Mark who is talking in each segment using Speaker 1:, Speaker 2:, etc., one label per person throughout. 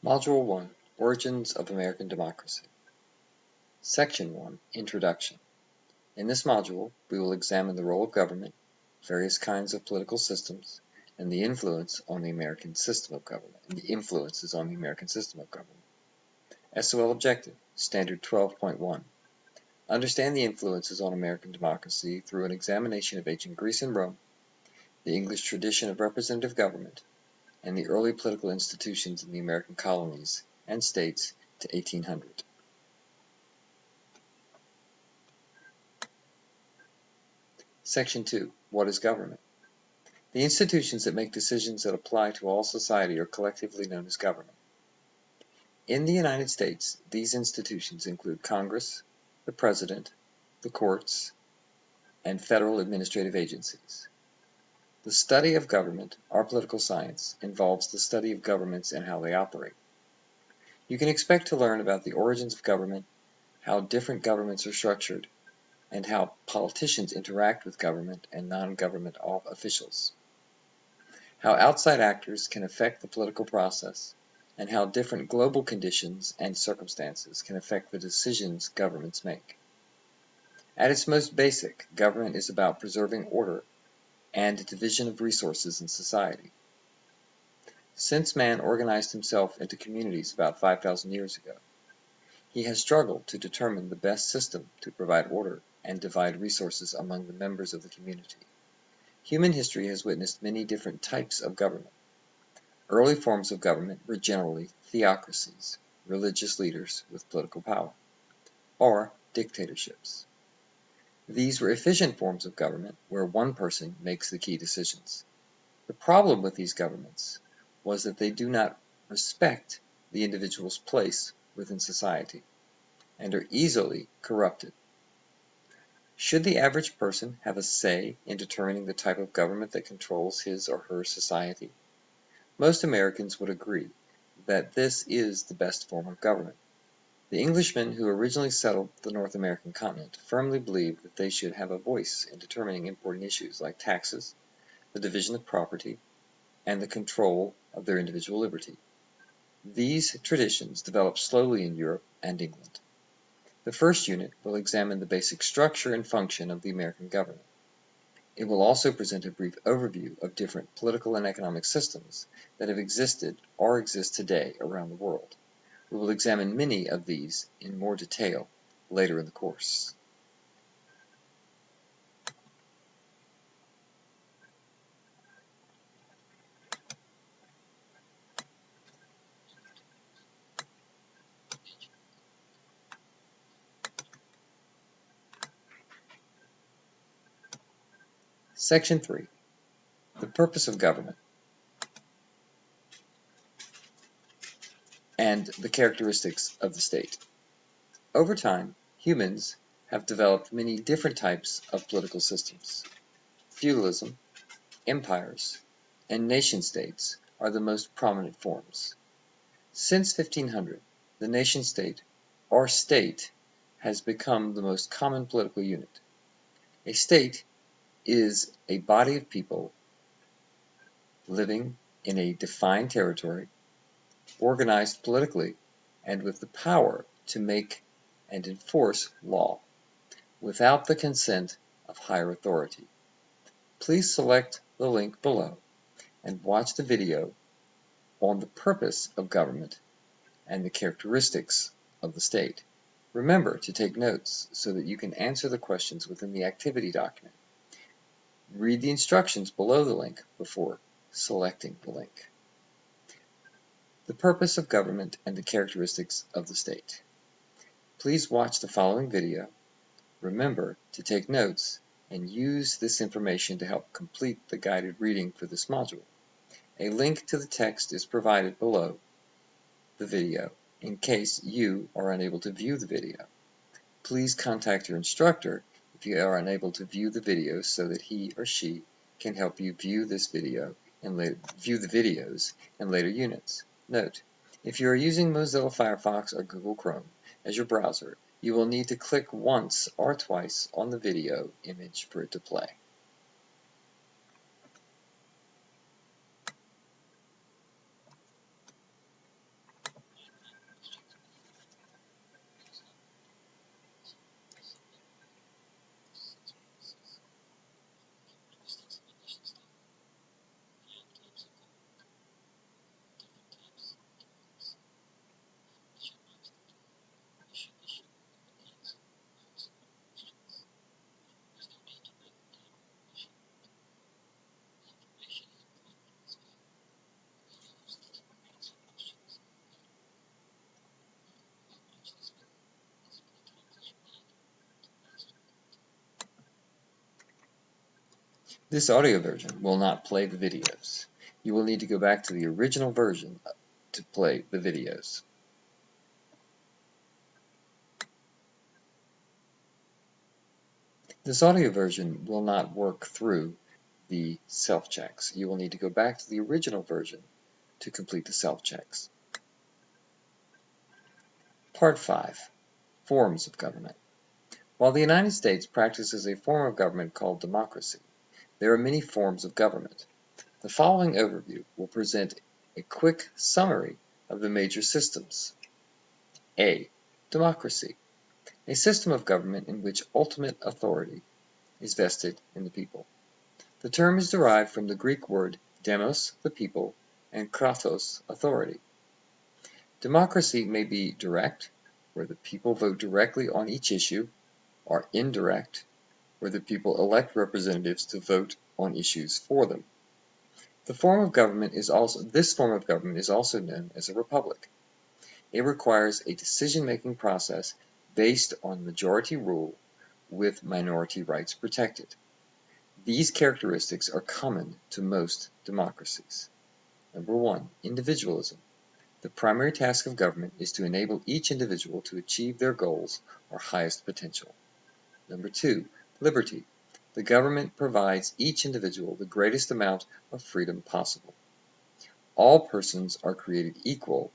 Speaker 1: Module 1, Origins of American Democracy. Section 1, Introduction. In this module, we will examine the role of government, various kinds of political systems, and the influence on the American system of government, and the influences on the American system of government. SOL Objective, Standard 12.1. Understand the influences on American democracy through an examination of ancient Greece and Rome, the English tradition of representative government, and the early political institutions in the American colonies and states to 1800. Section 2. What is government? The institutions that make decisions that apply to all society are collectively known as government. In the United States, these institutions include Congress, the President, the courts, and federal administrative agencies. The study of government, our political science, involves the study of governments and how they operate. You can expect to learn about the origins of government, how different governments are structured, and how politicians interact with government and non-government officials, how outside actors can affect the political process, and how different global conditions and circumstances can affect the decisions governments make. At its most basic, government is about preserving order and division of resources in society. Since man organized himself into communities about 5,000 years ago, he has struggled to determine the best system to provide order and divide resources among the members of the community. Human history has witnessed many different types of government. Early forms of government were generally theocracies, religious leaders with political power, or dictatorships. These were efficient forms of government where one person makes the key decisions. The problem with these governments was that they do not respect the individual's place within society and are easily corrupted. Should the average person have a say in determining the type of government that controls his or her society? Most Americans would agree that this is the best form of government. The Englishmen who originally settled the North American continent firmly believed that they should have a voice in determining important issues like taxes, the division of property, and the control of their individual liberty. These traditions developed slowly in Europe and England. The first unit will examine the basic structure and function of the American government. It will also present a brief overview of different political and economic systems that have existed or exist today around the world. We will examine many of these in more detail later in the course. Section 3. The purpose of government and the characteristics of the state. Over time, humans have developed many different types of political systems. Feudalism, empires, and nation-states are the most prominent forms. Since 1500, the nation-state, or state, has become the most common political unit. A state is a body of people living in a defined territory, organized politically, and with the power to make and enforce law, without the consent of higher authority. Please select the link below and watch the video on the purpose of government and the characteristics of the state. Remember to take notes so that you can answer the questions within the activity document. Read the instructions below the link before selecting the link. The purpose of government and the characteristics of the state. Please watch the following video. Remember to take notes and use this information to help complete the guided reading for this module. A link to the text is provided below the video in case you are unable to view the video. Please contact your instructor if you are unable to view the video so that he or she can help you view the videos in later units. Note, if you are using Mozilla Firefox or Google Chrome as your browser, you will need to click once or twice on the video image for it to play. This audio version will not play the videos. You will need to go back to the original version to play the videos. This audio version will not work through the self-checks. You will need to go back to the original version to complete the self-checks. Part 5. Forms of Government. While the United States practices a form of government called democracy, there are many forms of government. The following overview will present a quick summary of the major systems. A. Democracy. A system of government in which ultimate authority is vested in the people. The term is derived from the Greek word demos, the people, and kratos, authority. Democracy may be direct, where the people vote directly on each issue, or indirect, where the people elect representatives to vote on issues for them. This form of government is also known as a republic. It requires a decision-making process based on majority rule with minority rights protected. These characteristics are common to most democracies. Number 1. Individualism. The primary task of government is to enable each individual to achieve their goals or highest potential. Number 2. Liberty. The government provides each individual the greatest amount of freedom possible. All persons are created equality.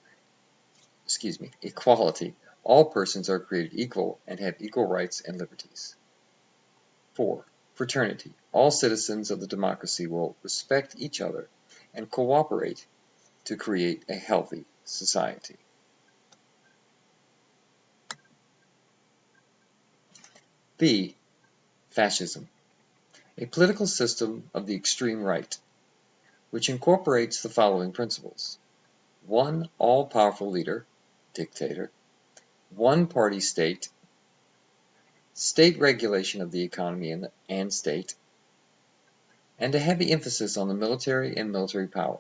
Speaker 1: All persons are created equal and have equal rights and liberties. 4. Fraternity. All citizens of the democracy will respect each other and cooperate to create a healthy society. B. Fascism. A political system of the extreme right, which incorporates the following principles: one all-powerful leader, dictator, one-party state, state regulation of the economy and state, and a heavy emphasis on the military and military power.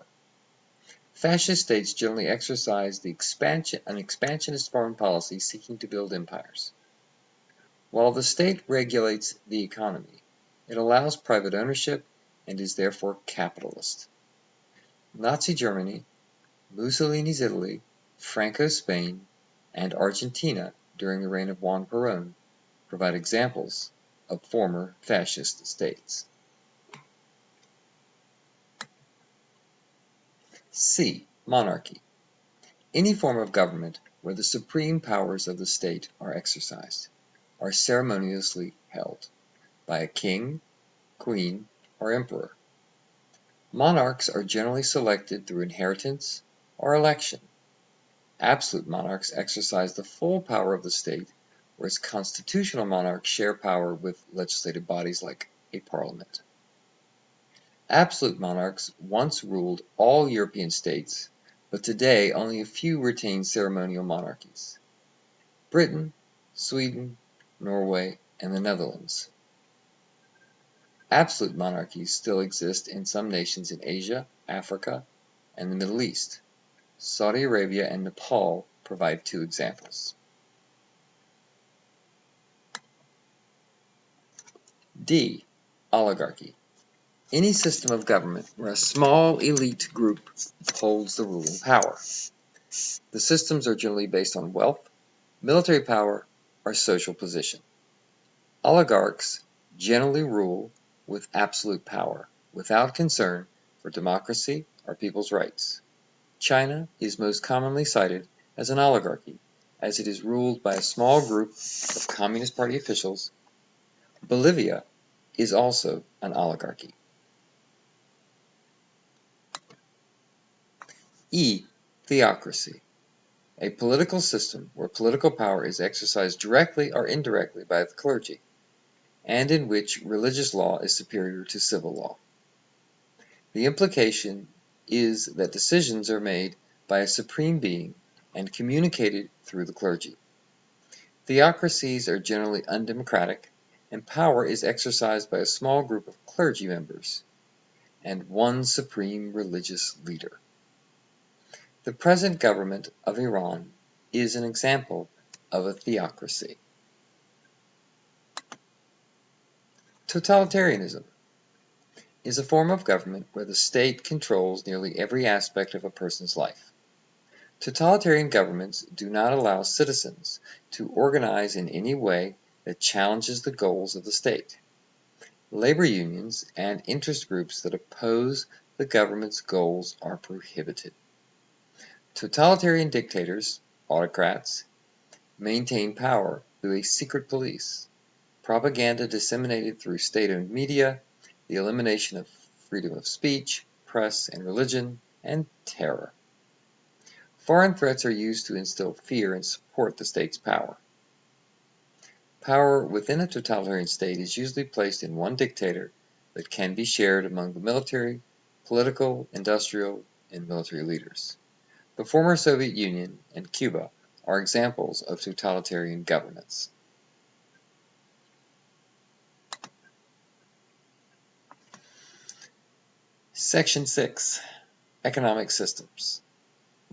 Speaker 1: Fascist states generally exercise an expansionist foreign policy seeking to build empires. While the state regulates the economy, it allows private ownership and is therefore capitalist. Nazi Germany, Mussolini's Italy, Franco's Spain, and Argentina during the reign of Juan Perón provide examples of former fascist states. C. Monarchy. Any form of government where the supreme powers of the state are exercised, are ceremoniously held by a king, queen, or emperor. Monarchs are generally selected through inheritance or election. Absolute monarchs exercise the full power of the state, whereas constitutional monarchs share power with legislative bodies like a parliament. Absolute monarchs once ruled all European states, but today only a few retain ceremonial monarchies: Britain, Sweden, Norway, and the Netherlands. Absolute monarchies still exist in some nations in Asia, Africa, and the Middle East. Saudi Arabia and Nepal provide 2 examples. D. Oligarchy. Any system of government where a small elite group holds the ruling power. The systems are generally based on wealth, military power, or social position. Oligarchs generally rule with absolute power, without concern for democracy or people's rights. China is most commonly cited as an oligarchy, as it is ruled by a small group of Communist Party officials. Bolivia is also an oligarchy. E. Theocracy. A political system where political power is exercised directly or indirectly by the clergy, and in which religious law is superior to civil law. The implication is that decisions are made by a supreme being and communicated through the clergy. Theocracies are generally undemocratic, and power is exercised by a small group of clergy members and one supreme religious leader. The present government of Iran is an example of a theocracy. Totalitarianism. is a form of government where the state controls nearly every aspect of a person's life. Totalitarian governments do not allow citizens to organize in any way that challenges the goals of the state. Labor unions and interest groups that oppose the government's goals are prohibited. Totalitarian dictators, autocrats, maintain power through a secret police, propaganda disseminated through state-owned media, the elimination of freedom of speech, press, and religion, and terror. Foreign threats are used to instill fear and support the state's power. Power within a totalitarian state is usually placed in one dictator but can be shared among the military, political, industrial, and military leaders. The former Soviet Union and Cuba are examples of totalitarian governments. Section 6. Economic systems.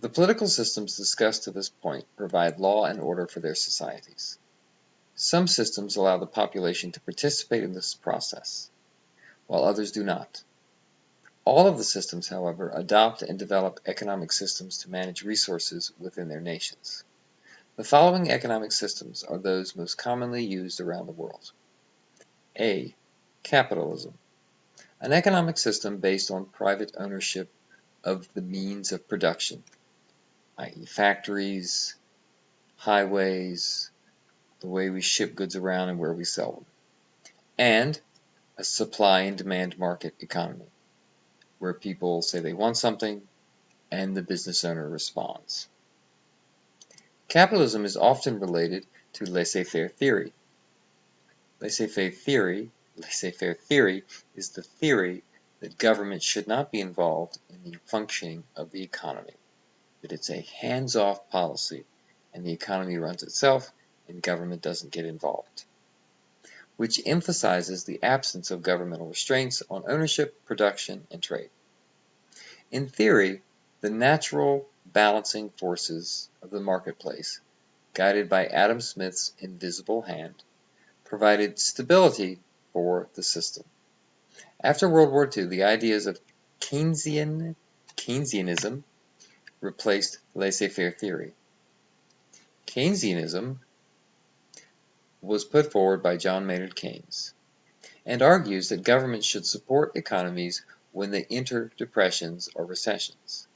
Speaker 1: The political systems discussed to this point provide law and order for their societies. Some systems allow the population to participate in this process, while others do not. All of the systems, however, adopt and develop economic systems to manage resources within their nations. The following economic systems are those most commonly used around the world. A. Capitalism. An economic system based on private ownership of the means of production, i.e. factories, highways, the way we ship goods around and where we sell them. And a supply and demand market economy, where people say they want something and the business owner responds. Capitalism is often related to laissez-faire theory. Laissez-faire theory is the theory that government should not be involved in the functioning of the economy, that it's a hands-off policy and the economy runs itself and government doesn't get involved, which emphasizes the absence of governmental restraints on ownership, production, and trade. In theory, the natural balancing forces of the marketplace, guided by Adam Smith's invisible hand, provided stability for the system. After World War II, the ideas of Keynesianism replaced laissez-faire theory. Keynesianism was put forward by John Maynard Keynes and argues that governments should support economies when they enter depressions or recessions.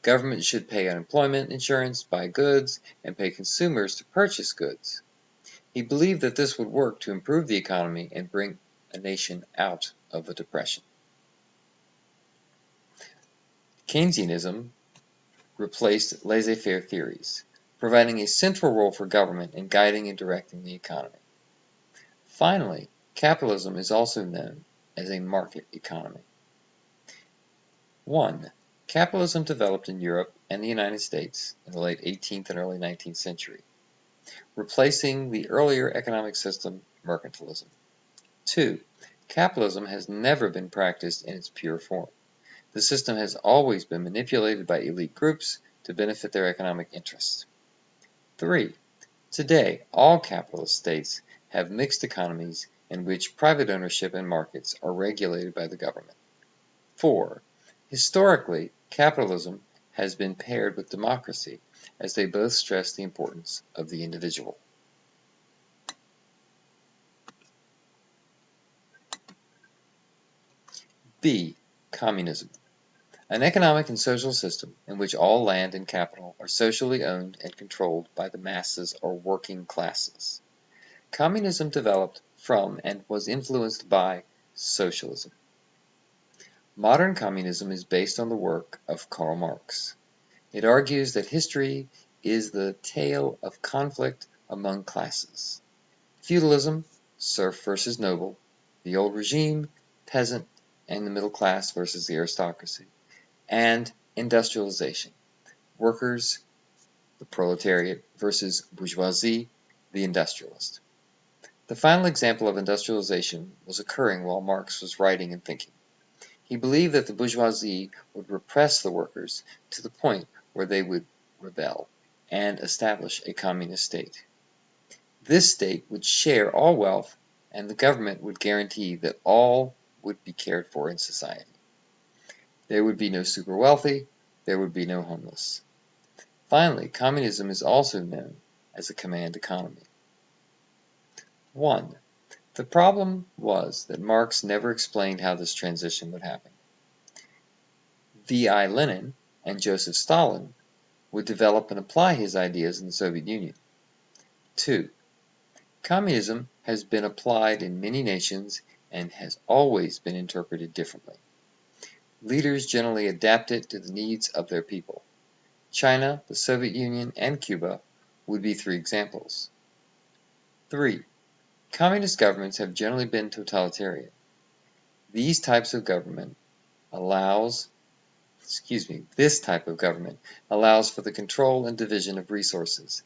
Speaker 1: Government should pay unemployment insurance, buy goods, and pay consumers to purchase goods. He believed that this would work to improve the economy and bring a nation out of a depression. Keynesianism replaced laissez-faire theories, providing a central role for government in guiding and directing the economy. Finally, capitalism is also known as a market economy. 1. Capitalism developed in Europe and the United States in the late 18th and early 19th century, replacing the earlier economic system, mercantilism. 2. Capitalism has never been practiced in its pure form. The system has always been manipulated by elite groups to benefit their economic interests. 3. Today, all capitalist states have mixed economies in which private ownership and markets are regulated by the government. 4. Historically, capitalism has been paired with democracy, as they both stress the importance of the individual. B. Communism. An economic and social system in which all land and capital are socially owned and controlled by the masses or working classes. Communism developed from and was influenced by socialism. Modern communism is based on the work of Karl Marx. It argues that history is the tale of conflict among classes. Feudalism, serf versus noble, the old regime, peasant, and the middle class versus the aristocracy, and industrialization, workers, the proletariat, versus bourgeoisie, the industrialist. The final example of industrialization was occurring while Marx was writing and thinking. He believed that the bourgeoisie would repress the workers to the point where they would rebel and establish a communist state. This state would share all wealth, and the government would guarantee that all would be cared for in society. There would be no super wealthy, there would be no homeless. Finally, communism is also known as a command economy. 1. The problem was that Marx never explained how this transition would happen. V.I. Lenin and Joseph Stalin would develop and apply his ideas in the Soviet Union. 2. Communism has been applied in many nations and has always been interpreted differently. Leaders generally adapt it to the needs of their people. China, the Soviet Union, and Cuba would be 3 examples. 3. Communist governments have generally been totalitarian. This type of government allows for the control and division of resources,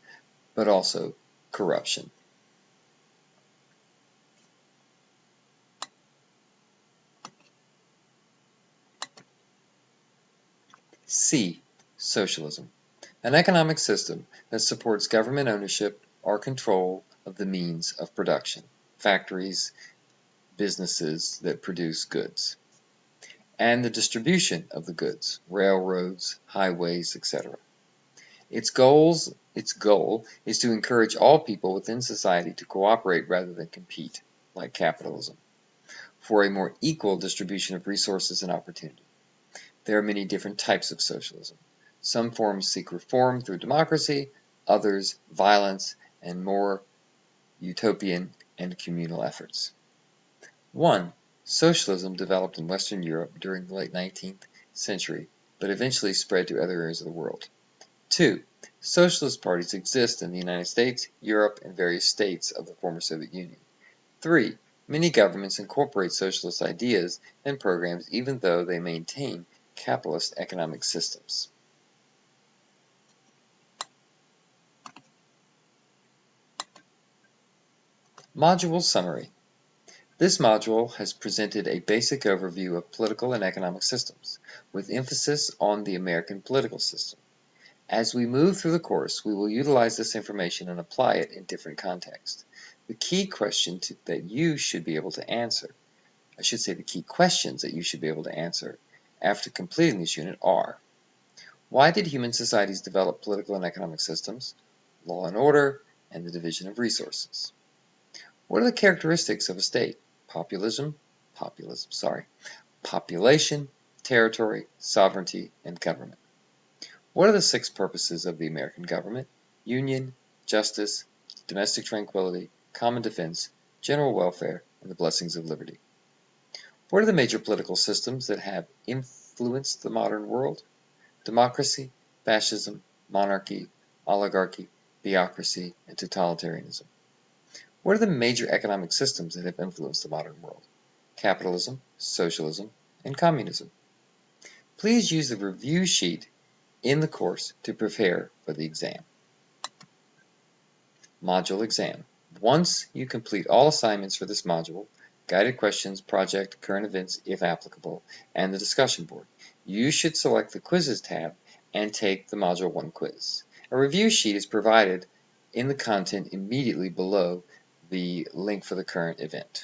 Speaker 1: but also corruption. C. Socialism. An economic system that supports government ownership or control of the means of production, factories, businesses that produce goods, and the distribution of the goods, railroads, highways, etc. Its goal is to encourage all people within society to cooperate rather than compete, like capitalism, for a more equal distribution of resources and opportunity. There are many different types of socialism. Some forms seek reform through democracy, others violence, and more utopian and communal efforts. 1. Socialism developed in Western Europe during the late 19th century, but eventually spread to other areas of the world. 2. Socialist parties exist in the United States, Europe, and various states of the former Soviet Union. 3. Many governments incorporate socialist ideas and programs even though they maintain capitalist economic systems. Module Summary. This module has presented a basic overview of political and economic systems, with emphasis on the American political system. As we move through the course, we will utilize this information and apply it in different contexts. The key question that you should be able to answer, the key questions that you should be able to answer after completing this unit are: why did human societies develop political and economic systems, law and order, and the division of resources? What are the characteristics of a state? Population, territory, sovereignty, and government. What are the 6 purposes of the American government? Union, justice, domestic tranquility, common defense, general welfare, and the blessings of liberty. What are the major political systems that have influenced the modern world? Democracy, fascism, monarchy, oligarchy, theocracy, and totalitarianism. What are the major economic systems that have influenced the modern world? Capitalism, socialism, and communism. Please use the review sheet in the course to prepare for the exam. Module exam. Once you complete all assignments for this module, guided questions, project, current events if applicable, and the discussion board, you should select the Quizzes tab and take the Module 1 quiz. A review sheet is provided in the content immediately below the link for the current event.